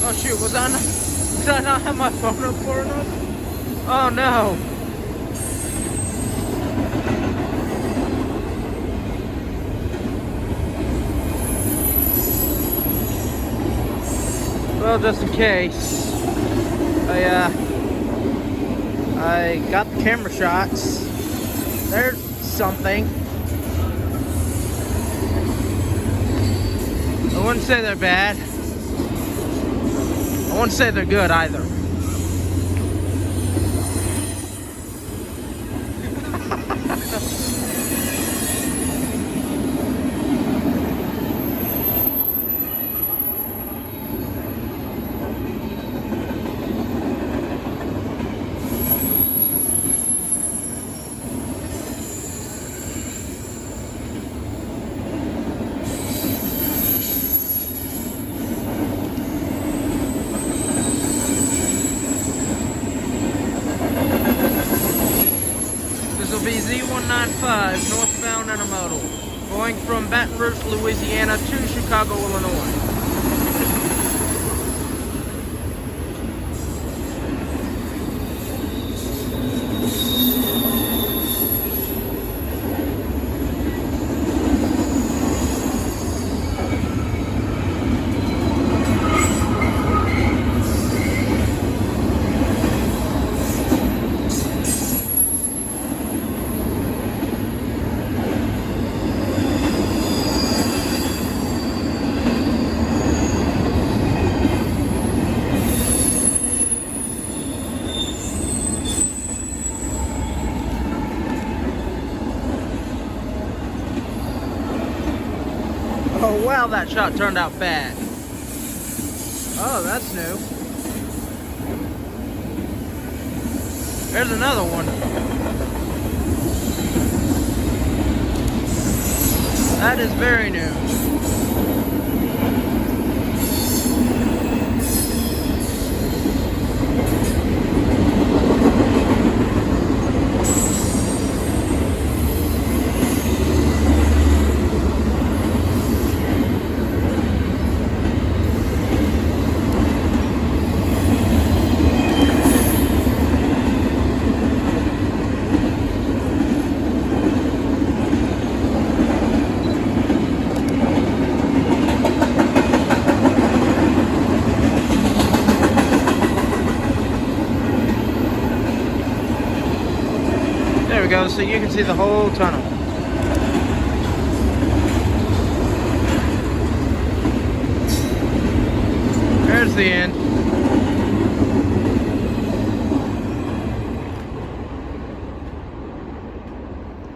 Oh shoot, was did I not have my phone up far enough? Oh no. Well, just in case, I got the camera shots. There's something. I wouldn't say they're bad. I wouldn't say they're good either. This will be Z195 northbound intermodal, going from Baton Rouge, Louisiana to Chicago, Illinois. Oh wow, that shot turned out bad. Oh, that's new. There's another one. That is very new. There we go, so you can see the whole tunnel.